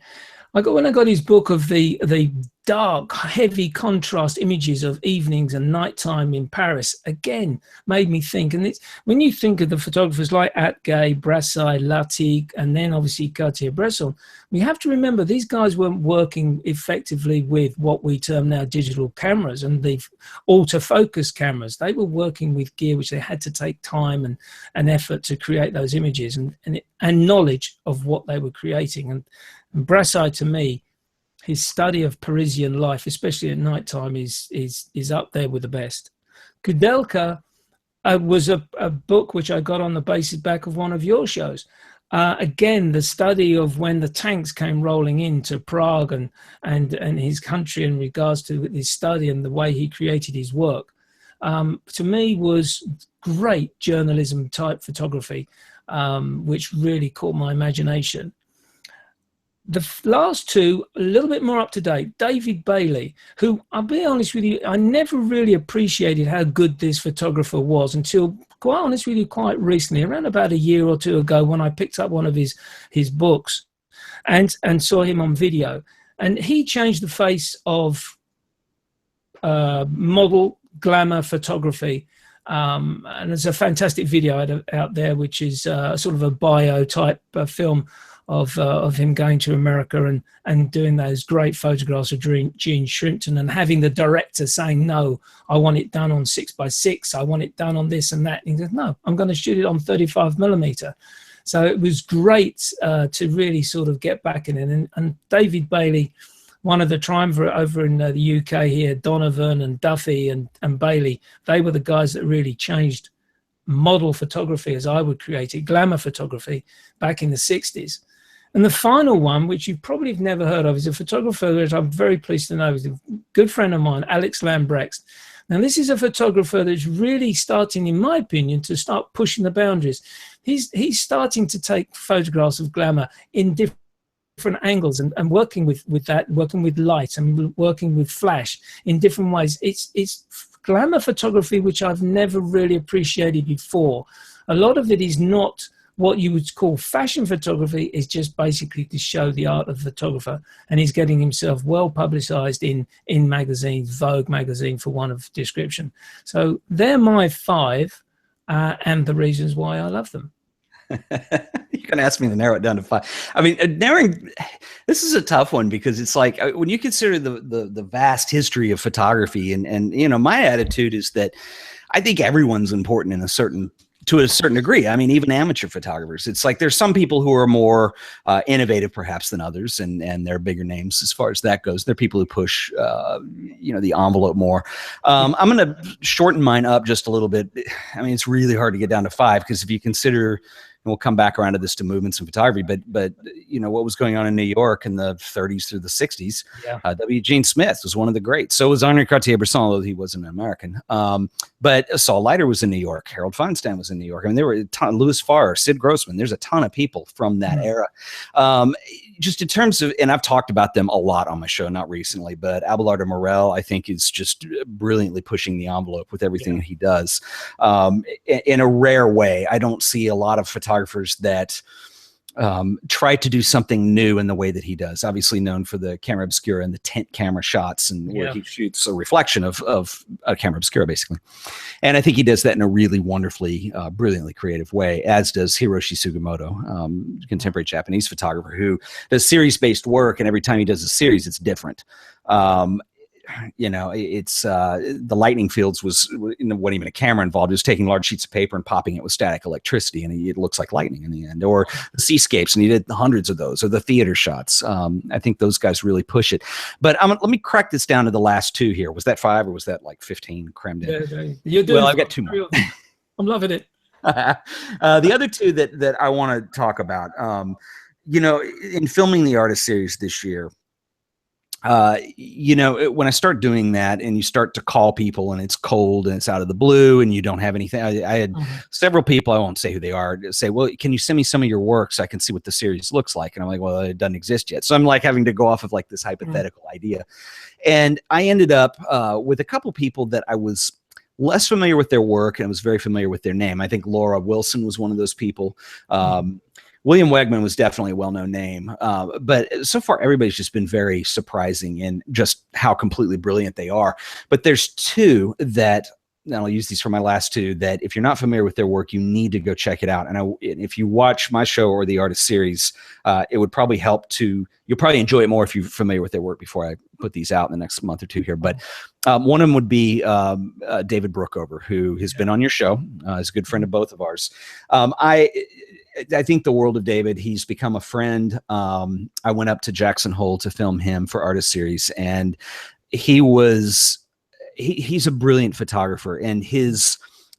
when I got his book of the dark, heavy contrast images of evenings and nighttime in Paris, again, made me think. And it's when you think of the photographers like Atget, Brassai, Latique, and then obviously Cartier-Bresson, we have to remember these guys weren't working effectively with what we term now digital cameras and the autofocus cameras. They were working with gear which they had to take time and effort to create those images and knowledge of what they were creating. And Brassai, to me, his study of Parisian life, especially at nighttime, is up there with the best. Kudelka was a book which I got on the back of one of your shows. Again, the study of when the tanks came rolling into Prague and his country in regards to his study and the way he created his work, to me was great journalism type photography, which really caught my imagination. The last 2, a little bit more up to date. David Bailey, who, I'll be honest with you, I never really appreciated how good this photographer was until, quite honest with you, quite recently, around about a year or 2 ago, when I picked up one of his books and saw him on video. And he changed the face of model glamour photography. And there's a fantastic video out there, which is sort of a bio type film of him going to America and doing those great photographs of Gene Shrimpton and having the director saying, no, I want it done on 6x6. I want it done on this and that. And he goes, no, I'm going to shoot it on 35mm. So it was great to really sort of get back in it. And David Bailey, one of the triumvirate over in the UK here, Donovan and Duffy and Bailey, they were the guys that really changed model photography as I would create it, glamour photography back in the 60s. And the final one, which you probably have never heard of, is a photographer that I'm very pleased to know is a good friend of mine, Alex Lambrecht. Now, this is a photographer that's really starting, in my opinion, to start pushing the boundaries. He's starting to take photographs of glamour in different angles and working with that, working with light and working with flash in different ways. It's glamour photography, which I've never really appreciated before. A lot of it is not what you would call fashion photography, is just basically to show the art of the photographer. And he's getting himself well publicized in magazines, Vogue magazine for one of description. So they're my 5 and the reasons why I love them. You're going to ask me to narrow it down to 5. I mean, this is a tough one because it's like when you consider the vast history of photography and you know, my attitude is that I think everyone's important to a certain degree. I mean, even amateur photographers, it's like there's some people who are more innovative perhaps than others, and they're bigger names as far as that goes. They're people who push, you know, the envelope more. I'm going to shorten mine up just a little bit. I mean, it's really hard to get down to 5 because if you consider, and we'll come back around to this, to movements in photography, but you know what was going on in New York in the 30s through the 60s. Yeah. W. Gene Smith was one of the greats. So was Henri Cartier-Bresson, although he wasn't an American. But Sol Leiter was in New York. Harold Feinstein was in New York. I mean, there were a ton. Louis Farr, Sid Grossman. There's a ton of people from that era. Just in terms of, and I've talked about them a lot on my show, not recently, but Abelard Morel, I think, is just brilliantly pushing the envelope with everything that he does in a rare way. I don't see a lot of photographers that try to do something new in the way that he does. Obviously known for the camera obscura and the tent camera shots, and where he shoots a reflection of a camera obscura, basically. And I think he does that in a really wonderfully, brilliantly creative way, as does Hiroshi Sugimoto, contemporary Japanese photographer who does series-based work, and every time he does a series, it's different. you know, it's the lightning fields wasn't even a camera involved. It was taking large sheets of paper and popping it with static electricity, and it looks like lightning in the end. Or the seascapes, and he did hundreds of those, or the theater shots. I think those guys really push it. But let me crack this down to the last two here. Was that 5 or was that like 15 crammed in? Yeah, you're doing I've got 2 more. I'm loving it. The other 2 that I want to talk about, you know, in filming the artist series this year, you know, when I start doing that and you start to call people and it's cold and it's out of the blue and you don't have anything, I had several people, I won't say who they are, say, well, can you send me some of your work so I can see what the series looks like? And I'm like, well, it doesn't exist yet. So I'm like having to go off of like this hypothetical idea. And I ended up with a couple people that I was less familiar with their work and I was very familiar with their name. I think Laura Wilson was one of those people. William Wegman was definitely a well-known name, but so far everybody's just been very surprising in just how completely brilliant they are. But there's 2 that, and I'll use these for my last 2, that if you're not familiar with their work, you need to go check it out. And if you watch my show or the artist series, it would probably help you'll probably enjoy it more if you're familiar with their work before I put these out in the next month or 2 here. But one of them would be David Brookover, who has been on your show. Is a good friend of both of ours. I think the world of David. He's become a friend. I went up to Jackson Hole to film him for artist series, and he's a brilliant photographer, and his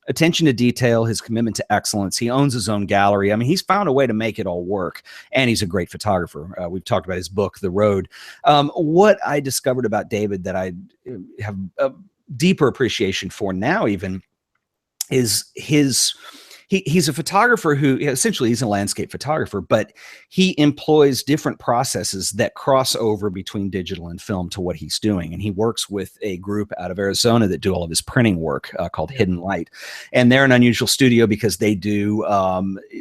attention to detail, his commitment to excellence. He owns his own gallery. I mean, he's found a way to make it all work, and he's a great photographer. We've talked about his book, The Road. What I discovered about David that I have a deeper appreciation for now even is he's a photographer who essentially he's a landscape photographer, but he employs different processes that cross over between digital and film to what he's doing. And he works with a group out of Arizona that do all of his printing work called Hidden Light. And they're an unusual studio because they do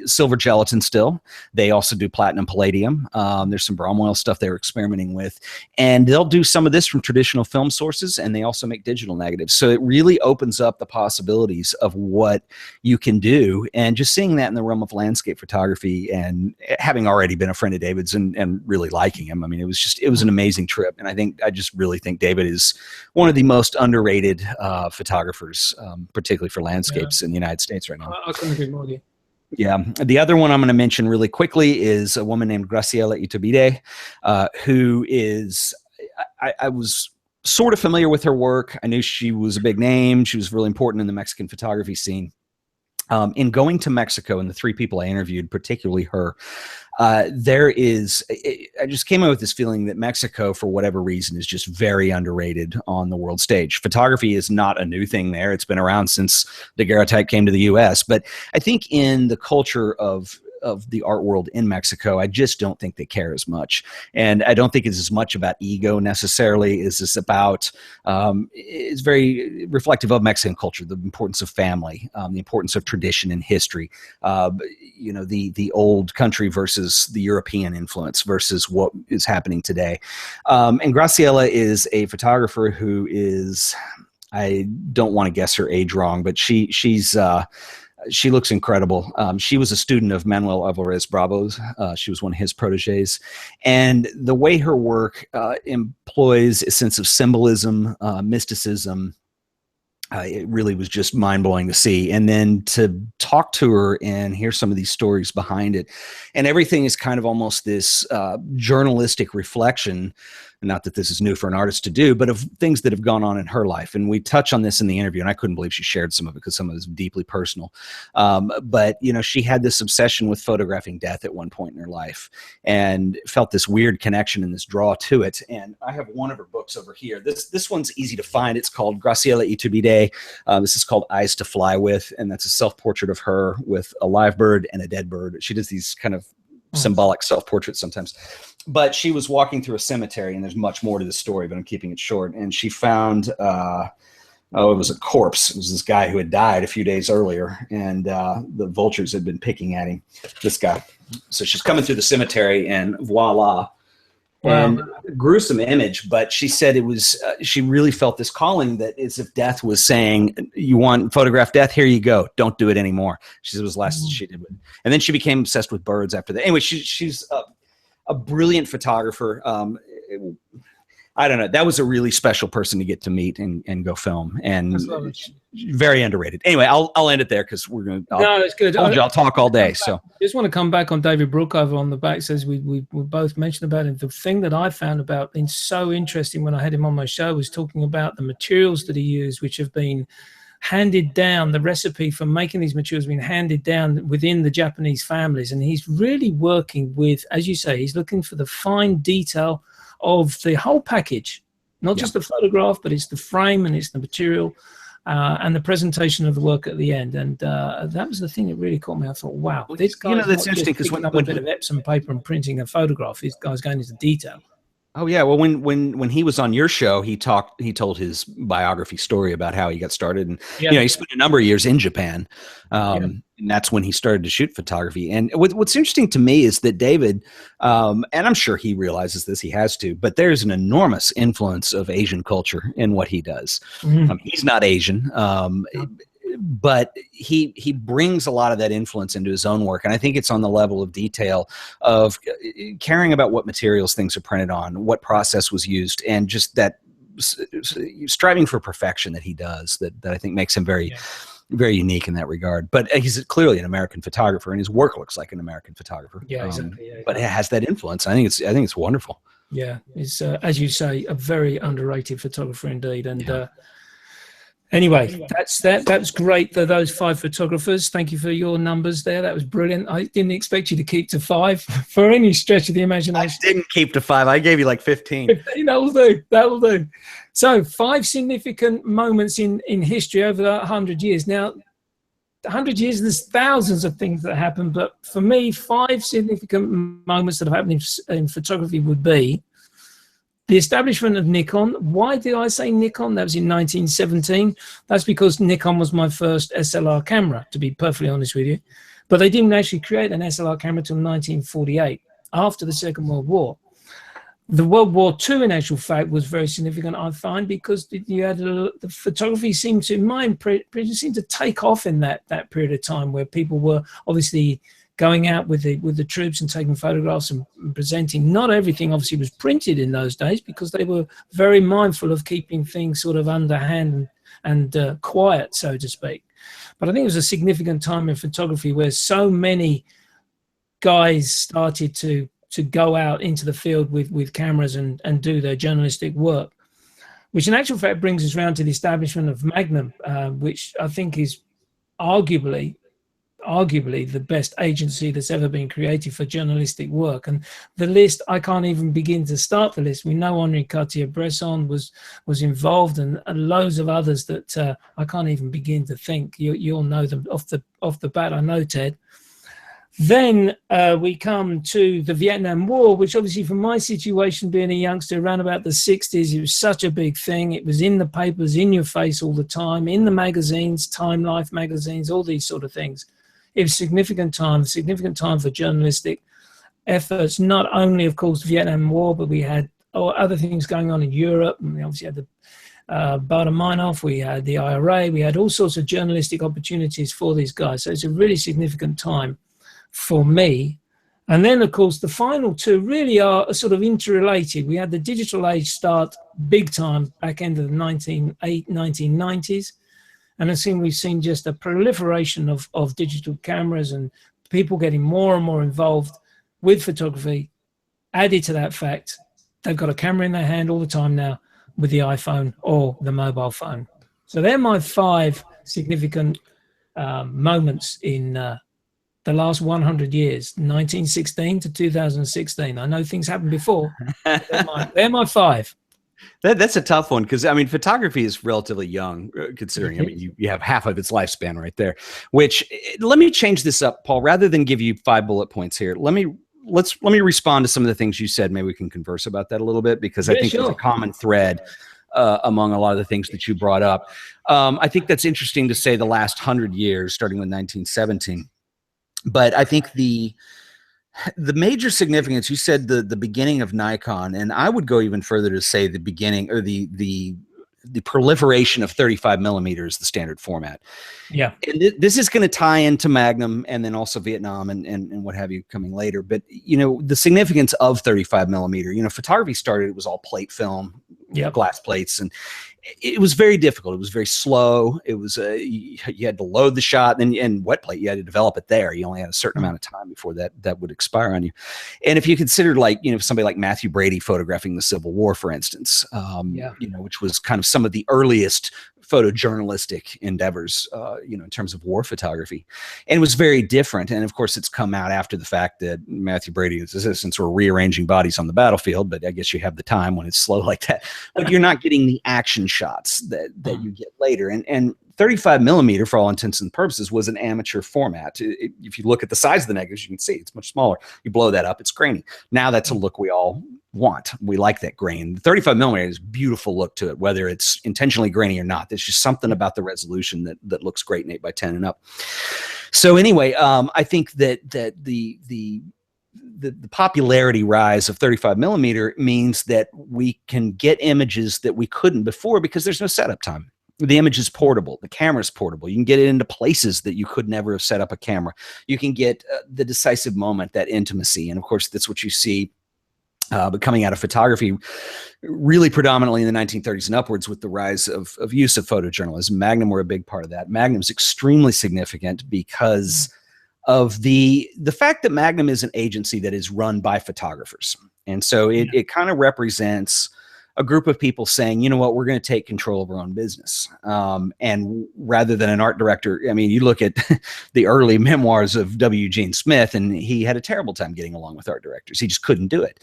silver gelatin still. They also do platinum palladium. There's some brom oil stuff they're experimenting with. And they'll do some of this from traditional film sources, and they also make digital negatives. So it really opens up the possibilities of what you can do. And just seeing that in the realm of landscape photography and having already been a friend of David's and really liking him. I mean, it was an amazing trip. And I just really think David is one of the most underrated photographers, particularly for landscapes in the United States right now. I couldn't agree more with you. Yeah. The other one I'm going to mention really quickly is a woman named Graciela Iturbide, who is, I was sort of familiar with her work. I knew she was a big name. She was really important in the Mexican photography scene. In going to Mexico and the 3 people I interviewed, particularly her, I just came out with this feeling that Mexico, for whatever reason, is just very underrated on the world stage. Photography is not a new thing there. It's been around since daguerreotype came to the U.S. But I think in the culture of the art world in Mexico, I just don't think they care as much. And I don't think it's as much about ego necessarily as it's about, it's very reflective of Mexican culture, the importance of family, the importance of tradition and history, you know, the old country versus the European influence versus what is happening today. And Graciela is a photographer who is, I don't want to guess her age wrong, but she looks incredible. She was a student of Manuel Alvarez Bravo's. She was one of his proteges. And the way her work employs a sense of symbolism, mysticism, it really was just mind-blowing to see. And then to talk to her and hear some of these stories behind it. And everything is kind of almost this journalistic reflection, not that this is new for an artist to do, but of things that have gone on in her life. And we touch on this in the interview, and I couldn't believe she shared some of it because some of it is deeply personal. But, you know, she had this obsession with photographing death at one point in her life and felt this weird connection and this draw to it. And I have one of her books over here. This one's easy to find. It's called Graciela Iturbide. This is called Eyes to Fly With, and that's a self-portrait of her with a live bird and a dead bird. She does these kind of symbolic self-portraits sometimes. But she was walking through a cemetery, and there's much more to the story, but I'm keeping it short. And she found, it was a corpse. It was this guy who had died a few days earlier, and the vultures had been picking at him, this guy. So she's coming through the cemetery, and voila. And gruesome image, but she said it was, she really felt this calling that as if death was saying, you want photograph death? Here you go. Don't do it anymore. She said it was the last she did. And then she became obsessed with birds after that. Anyway, she's a brilliant photographer. I don't know. That was a really special person to get to meet and go film, and very underrated. Anyway, I'll end it there because we're going to. No, it's good. I'll talk all day. So just want to come back on David Brookover on the back. Says we both mentioned about him. The thing that I found about him so interesting when I had him on my show was talking about the materials that he used, which have been handed down. The recipe for making these materials has been handed down within the Japanese families, and he's really working with, as you say, he's looking for the fine detail of the whole package, not just the photograph, but it's the frame and it's the material. And the presentation of the work at the end, and that was the thing that really caught me. I thought, wow, this guy's that's interesting because when a bit of Epsom paper and printing a photograph, this guy's going into detail. Oh yeah, well when he was on your show, he told his biography story about how he got started, and he spent a number of years in Japan, and that's when he started to shoot photography. And what's interesting to me is that David, and I'm sure he realizes this, he has to, but there's an enormous influence of Asian culture in what he does. He's not Asian. But he brings a lot of that influence into his own work. And I think it's on the level of detail of caring about what materials things are printed on, what process was used, and just that striving for perfection that he does that I think makes him very, very unique in that regard. But he's clearly an American photographer, and his work looks like an American photographer. Yeah, exactly. But it has that influence. I think it's wonderful. Yeah, it's as you say, a very underrated photographer indeed. And anyway, that's great for those 5 photographers. Thank you for your numbers there. That was brilliant. I didn't expect you to keep to 5 for any stretch of the imagination. I didn't keep to 5. I gave you like 15. 15, that'll do. So 5 significant moments in history over that 100 years. Now, 100 years, there's thousands of things that happen, but for me, 5 significant moments that have happened in photography would be the establishment of Nikon. Why did I say Nikon? That was in 1917. That's because Nikon was my first SLR camera, to be perfectly honest with you. But they didn't actually create an SLR camera until 1948, after the Second World War. The World War II, in actual fact, was very significant, I find, because you had the photography seemed to, in my impression, seemed to take off in that period of time, where people were obviously going out with the troops and taking photographs and presenting. Not everything obviously was printed in those days because they were very mindful of keeping things sort of underhand and quiet, so to speak. But I think it was a significant time in photography where so many guys started to go out into the field with cameras and do their journalistic work, which in actual fact brings us around to the establishment of Magnum, which I think is arguably the best agency that's ever been created for journalistic work. And the list, I can't even begin to start the list. We know Henri Cartier-Bresson was involved, and loads of others that I can't even begin to think. You'll know them off the bat. I know, Ted. Then we come to the Vietnam War, which obviously from my situation being a youngster around about the 60s, it was such a big thing. It was in the papers, in your face all the time, in the magazines, Time Life magazines, all these sort of things. It was a significant time for journalistic efforts, not only, of course, the Vietnam War, but we had other things going on in Europe. And we obviously had the Baader-Meinhof, we had the IRA, we had all sorts of journalistic opportunities for these guys. So it's a really significant time for me. And then, of course, the final 2 really are sort of interrelated. We had the digital age start big time back end of the 1990s. And we've seen just a proliferation of digital cameras and people getting more and more involved with photography. Added to that fact, they've got a camera in their hand all the time now with the iPhone or the mobile phone. So they're my 5 significant moments in the last 100 years, 1916 to 2016. I know things happened before. They're my 5. That's a tough one because, I mean, photography is relatively young, considering, I mean, you have half of its lifespan right there, which, let me change this up, Paul. Rather than give you 5 bullet points here, let me respond to some of the things you said. Maybe we can converse about that a little bit, because I think there's a common thread among a lot of the things that you brought up. I think that's interesting to say the last 100 years, starting with 1917. But I think the major significance, you said the beginning of Nikon, and I would go even further to say the beginning, or the the proliferation of 35 millimeters, the standard format. Yeah. And this is going to tie into Magnum and then also Vietnam and what have you coming later. But, you know, the significance of 35 millimeter, you know, photography started, it was all plate film, glass plates, and it was very difficult. It was very slow. It was you had to load the shot, and wet plate, you had to develop it there. You only had a certain amount of time before that would expire on you. And if you consider, like, you know, somebody like Matthew Brady photographing the Civil War, for instance, you know, which was kind of some of the earliest photojournalistic endeavors, you know, in terms of war photography, and it was very different. And of course, it's come out after the fact that Matthew Brady and his assistants were rearranging bodies on the battlefield. But I guess you have the time when it's slow like that, but you're not getting the action shots that you get later. And 35 millimeter, for all intents and purposes, was an amateur format. If you look at the size of the negatives, you can see it's much smaller. You blow that up, it's grainy. Now that's a look we all want. We like that grain. The 35 millimeter is a beautiful look to it, whether it's intentionally grainy or not. There's just something about the resolution that looks great in 8x10 and up. So anyway, I think that the popularity rise of 35 millimeter means that we can get images that we couldn't before because there's no setup time. The image is portable. The camera is portable. You can get it into places that you could never have set up a camera. You can get the decisive moment, that intimacy. And of course, that's what you see but coming out of photography really predominantly in the 1930s and upwards with the rise of use of photojournalism. Magnum were a big part of that. Magnum's extremely significant because of the fact that Magnum is an agency that is run by photographers. And so it kind of represents a group of people saying, you know what, we're going to take control of our own business. And rather than an art director, I mean, you look at the early memoirs of W. Eugene Smith, and he had a terrible time getting along with art directors. He just couldn't do it.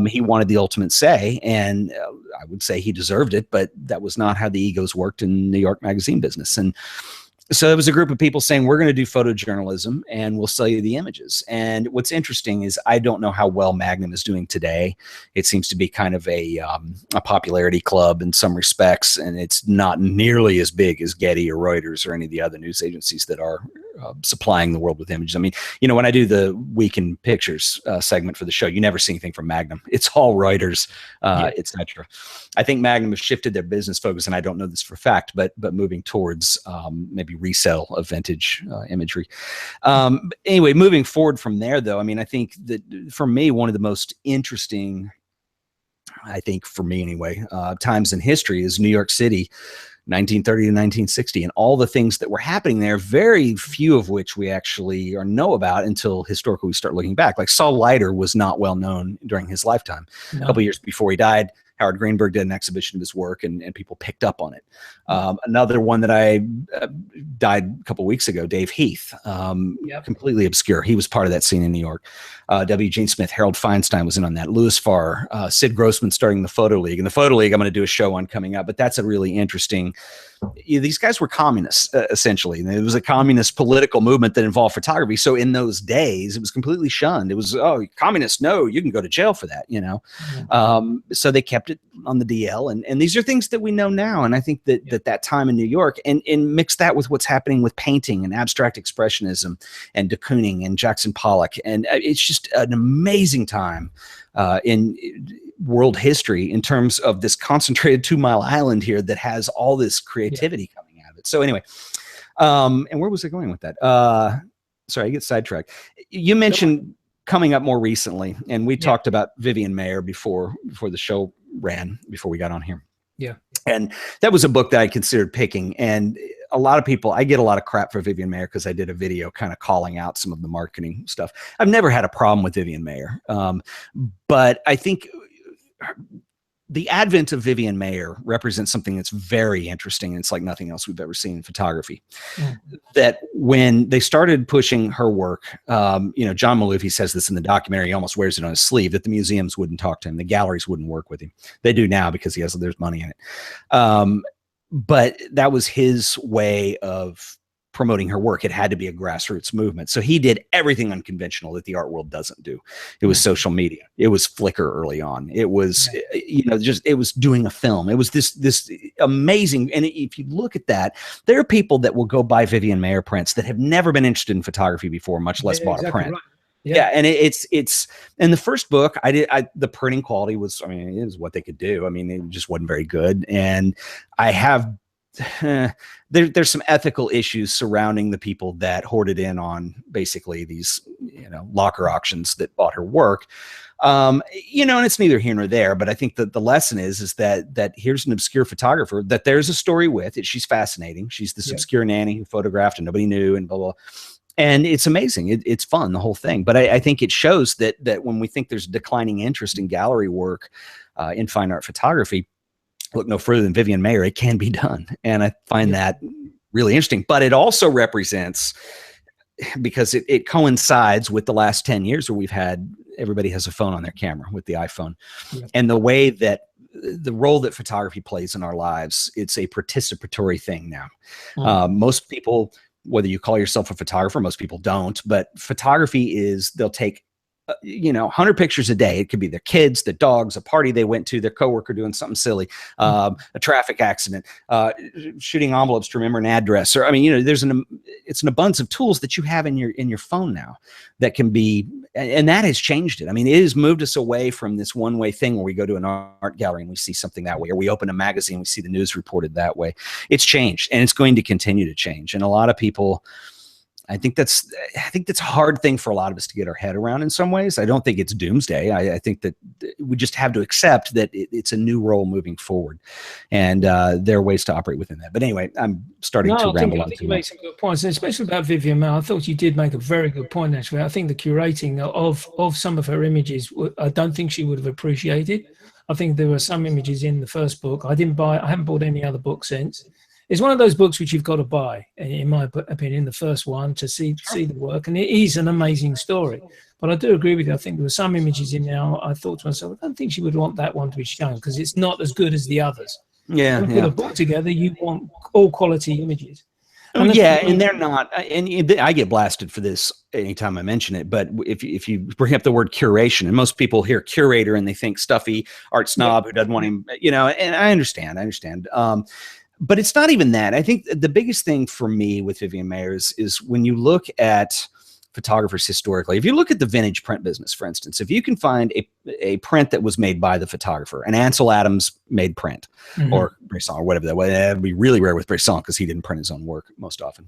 He wanted the ultimate say, and I would say he deserved it, but that was not how the egos worked in New York magazine business. And so there was a group of people saying, we're going to do photojournalism and we'll sell you the images. And what's interesting is I don't know how well Magnum is doing today. It seems to be kind of a popularity club in some respects, and it's not nearly as big as Getty or Reuters or any of the other news agencies that are supplying the world with images. I mean, you know, when I do the Week in Pictures segment for the show, you never see anything from Magnum. It's all Reuters, etc. I think Magnum has shifted their business focus, and I don't know this for a fact, but moving towards maybe resale of vintage imagery. Anyway, moving forward from there, though, I mean, I think that for me, one of the most interesting, I think for me anyway, times in history is New York City, 1930 to 1960, and all the things that were happening there, very few of which we actually know about until historically we start looking back. Like Saul Leiter was not well known during his lifetime. No. A couple years before he died, Howard Greenberg did an exhibition of his work, and people picked up on it. Another one that I died a couple weeks ago, Dave Heath, completely obscure. He was part of that scene in New York. W. Gene Smith, Harold Feinstein was in on that. Louis Farr, Sid Grossman starting the Photo League. And the Photo League I'm going to do a show on coming up, but that's a really interesting. These guys were communists, essentially. And it was a communist political movement that involved photography. So in those days, it was completely shunned. It was, oh, communists, no, you can go to jail for that, you know. So they kept it on the DL. And these are things that we know now. And I think that that time in New York, and mix that with what's happening with painting and abstract expressionism and de Kooning and Jackson Pollock. And it's just an amazing time in world history in terms of this concentrated 2 Mile Island here that has all this creativity coming out of it. So anyway, and where was I going with that? Sorry, I get sidetracked. You mentioned coming up more recently, and we talked about Vivian Maier before the show ran, before we got on here. Yeah. And that was a book that I considered picking. And a lot of people, I get a lot of crap for Vivian Maier because I did a video kind of calling out some of the marketing stuff. I've never had a problem with Vivian Maier. But I think the advent of Vivian Maier represents something that's very interesting. And it's like nothing else we've ever seen in photography. That when they started pushing her work, you know, John Maloof says this in the documentary, he almost wears it on his sleeve, that the museums wouldn't talk to him. The galleries wouldn't work with him. They do now because there's money in it. But that was his way of promoting her work. It had to be a grassroots movement. So he did everything unconventional that the art world doesn't do. It was social media. It was Flickr early on. It was, you know, it was doing a film. It was this amazing. And if you look at that, there are people that will go buy Vivian Maier prints that have never been interested in photography before, much less bought a print. Right. Yeah, and it's in the first book. The printing quality was, I mean, it is what they could do. I mean, it just wasn't very good, and I have there's some ethical issues surrounding the people that hoarded in on basically these, locker auctions that bought her work. And it's neither here nor there, but I think that the lesson is that here's an obscure photographer that there's a story with it. She's fascinating. She's this obscure nanny who photographed and nobody knew, and blah, blah. And it's amazing. It's fun, the whole thing. But I think it shows that when we think there's declining interest in gallery work, in fine art photography, look no further than Vivian Maier. It can be done. And I find that really interesting. But it also represents, because it coincides with the last 10 years where we've had, everybody has a phone on their camera with the iPhone. And the way that the role that photography plays in our lives, it's a participatory thing now. Most people, whether you call yourself a photographer, most people don't, but photography is, they'll take 100 pictures a day. It could be their kids, their dogs, a party they went to, their coworker doing something silly, a traffic accident, shooting envelopes to remember an address, or, I mean, it's an abundance of tools that you have in your phone now that can be, and that has changed it. I mean, it has moved us away from this one-way thing where we go to an art gallery and we see something that way, or we open a magazine, we see the news reported that way. It's changed, and it's going to continue to change. And a lot of people, I think that's a hard thing for a lot of us to get our head around in some ways. I don't think it's doomsday. I think that we just have to accept that it's a new role moving forward, and there are ways to operate within that. But anyway, I'm starting to ramble on. I think you make some good points, especially about Vivian Maier. I thought you did make a very good point, actually. I think the curating of some of her images, I don't think she would have appreciated. I think there were some images in the first book. I haven't bought any other book since. It's one of those books which you've got to buy, in my opinion, the first one, to see the work. And it is an amazing story. But I do agree with you. I think there were some images in there. I thought to myself, I don't think she would want that one to be shown because it's not as good as the others. Yeah. When you put a book together, you want all quality images. And and they're not. And I get blasted for this anytime I mention it. But if you bring up the word curation, and most people hear curator and they think stuffy art snob who doesn't want him, and I understand. But it's not even that. I think the biggest thing for me with Vivian Maier is when you look at photographers historically, if you look at the vintage print business, for instance, if you can find a print that was made by the photographer, an Ansel Adams made print, or Bresson, or whatever that was, that'd be really rare with Bresson because he didn't print his own work most often.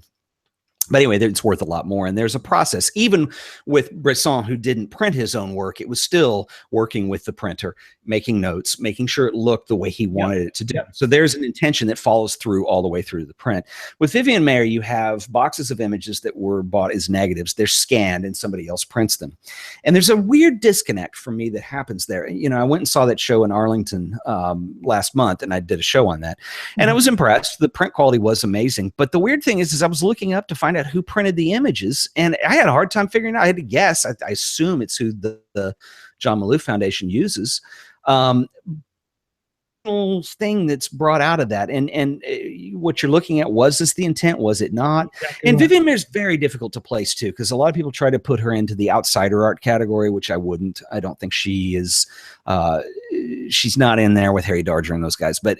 But anyway, it's worth a lot more. And there's a process. Even with Bresson, who didn't print his own work, it was still working with the printer, making notes, making sure it looked the way he wanted it to do. So there's an intention that follows through all the way through the print. With Vivian Maier, you have boxes of images that were bought as negatives. They're scanned and somebody else prints them. And there's a weird disconnect for me that happens there. I went and saw that show in Arlington last month, and I did a show on that. And I was impressed. The print quality was amazing. But the weird thing is I was looking up to find out who printed the images, and I had a hard time figuring out. I had to guess. I assume it's who the John Maloof Foundation uses. Thing that's brought out of that, and what you're looking at, was this the intent? Was it not? Exactly. And Vivian Maier is very difficult to place too, because a lot of people try to put her into the outsider art category, which I wouldn't. I don't think she is. She's not in there with Harry Darger and those guys, but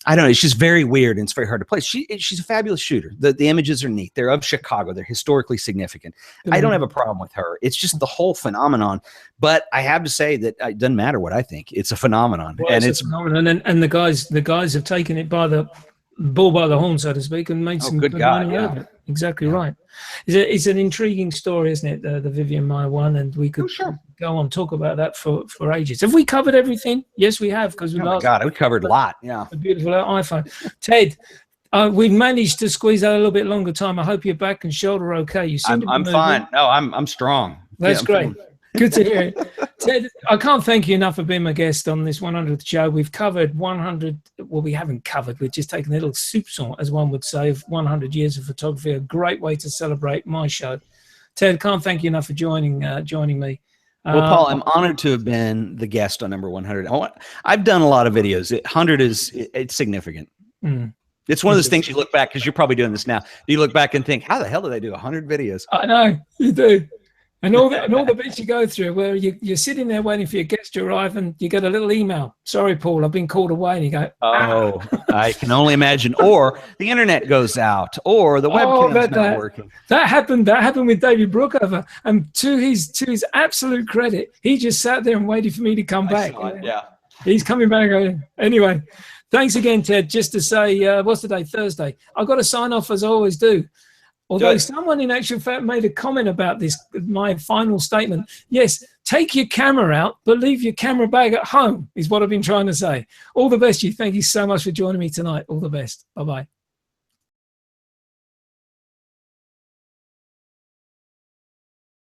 I don't know. It's just very weird, and it's very hard to place. She's a fabulous shooter. The images are neat. They're of Chicago. They're historically significant. I don't have a problem with her. It's just the whole phenomenon. But I have to say that it doesn't matter what I think. It's a phenomenon, and it's a phenomenon. And the guys have taken it by the bull by the horn, so to speak, and made some good money out of it. Exactly right. It's an intriguing story, isn't it? The Vivian Maier one, and we could go on talk about that for ages. Have we covered everything? Yes, we have, because we we covered a lot. Yeah, a beautiful iPhone. Ted, we've managed to squeeze out a little bit longer time. I hope you're back and shoulder okay. You seem to be moving. Fine. No, I'm strong. That's great. Good to hear it. Ted, I can't thank you enough for being my guest on this 100th show. We've covered 100, well, we haven't covered, we've just taken a little soupçon, as one would say, of 100 years of photography, a great way to celebrate my show. Ted, can't thank you enough for joining me. Well, Paul, I'm honored to have been the guest on number 100. I've done a lot of videos. 100 it's significant. It's one of those things you look back, because you're probably doing this now. You look back and think, how the hell did I do 100 videos? I know, you do. And all the bits you go through where you're sitting there waiting for your guest to arrive and you get a little email. Sorry, Paul, I've been called away. And you go, oh, I can only imagine. Or the internet goes out, or the webcam's not working. That happened with David Brookover. And to his absolute credit, he just sat there and waited for me to come back. Yeah. He's coming back. Anyway, thanks again, Ted. Just to say, what's the day? Thursday. I've got to sign off as I always do. Although someone in actual fact made a comment about this, my final statement. Yes, take your camera out, but leave your camera bag at home is what I've been trying to say. All the best to you. Thank you so much for joining me tonight. All the best. Bye-bye.